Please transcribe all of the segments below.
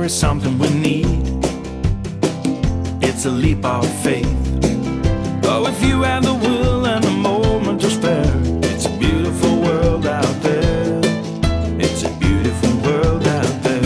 is something we need. It's a leap of faith. Oh, if you have the will and the moment to spare, it's a beautiful world out there. It's a beautiful world out there.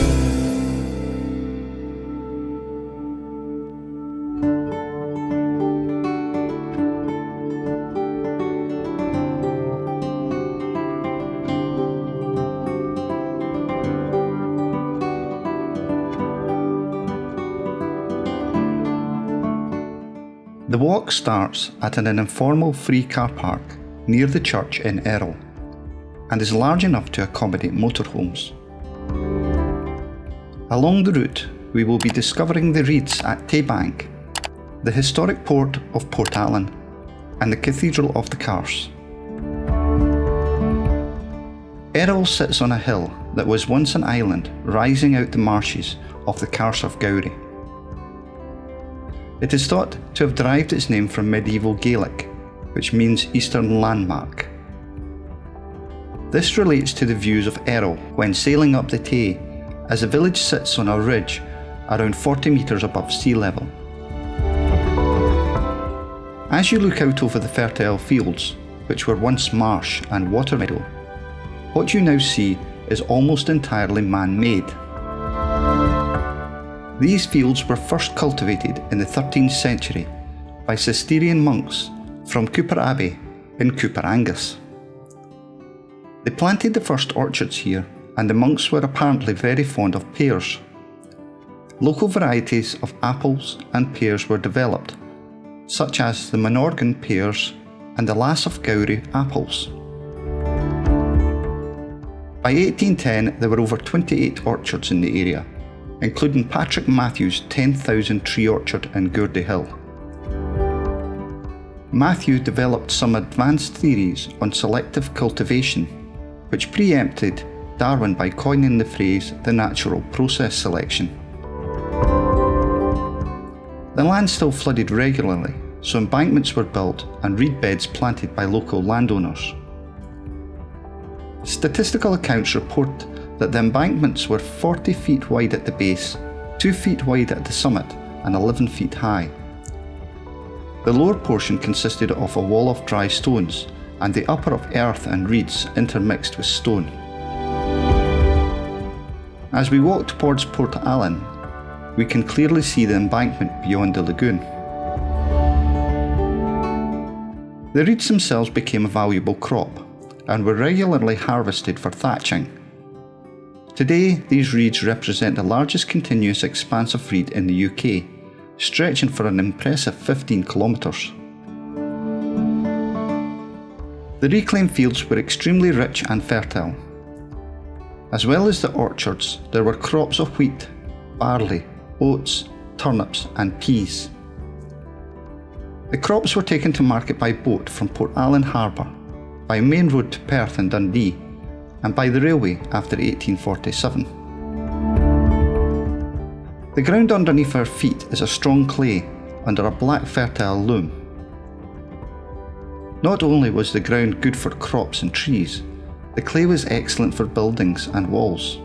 The walk starts at an informal free car park near the church in Errol and is large enough to accommodate motorhomes. Along the route, we will be discovering the reeds at Taybank, the historic port of Portallen, and the Cathedral of the Carse. Errol sits on a hill that was once an island rising out the marshes of the Carse of Gowrie. It is thought to have derived its name from medieval Gaelic, which means Eastern Landmark. This relates to the views of Errol when sailing up the Tay, as the village sits on a ridge around 40 metres above sea level. As you look out over the fertile fields, which were once marsh and water meadow, what you now see is almost entirely man-made. These fields were first cultivated in the 13th century by Cistercian monks from Cooper Abbey in Cooper Angus. They planted the first orchards here, and the monks were apparently very fond of pears. Local varieties of apples and pears were developed, such as the Manorgan pears and the Carse of Gowrie apples. By 1810, there were over 28 orchards in the area, including Patrick Matthew's 10,000 tree orchard in Gourdie Hill. Matthew developed some advanced theories on selective cultivation, which preempted Darwin by coining the phrase the natural process selection. The land still flooded regularly, so embankments were built and reed beds planted by local landowners. Statistical accounts report that the embankments were 40 feet wide at the base, 2 feet wide at the summit, and 11 feet high. The lower portion consisted of a wall of dry stones, and the upper of earth and reeds intermixed with stone. As we walk towards Portallen, we can clearly see the embankment beyond the lagoon. The reeds themselves became a valuable crop, and were regularly harvested for thatching. Today, these reeds represent the largest continuous expansive reed in the UK, stretching for an impressive 15 kilometres. The reclaimed fields were extremely rich and fertile. As well as the orchards, there were crops of wheat, barley, oats, turnips and peas. The crops were taken to market by boat from Portallen Harbour, by main road to Perth and Dundee, and by the railway after 1847. The ground underneath our feet is a strong clay under a black fertile loam. Not only was the ground good for crops and trees, the clay was excellent for buildings and walls.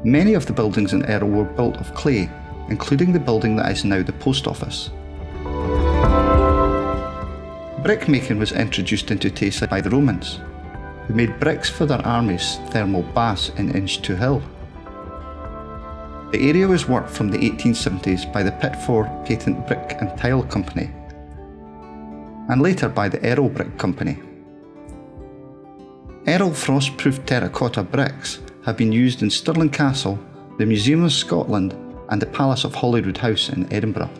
Many of the buildings in Errol were built of clay, including the building that is now the post office. Brickmaking was introduced into Tayside by the Romans, who made bricks for their armies' thermal baths in Inch to Hill. The area was worked from the 1870s by the Pitford Patent Brick and Tile Company, and later by the Errol Brick Company. Errol frost-proof terracotta bricks have been used in Stirling Castle, the Museum of Scotland and the Palace of Holyrood House in Edinburgh.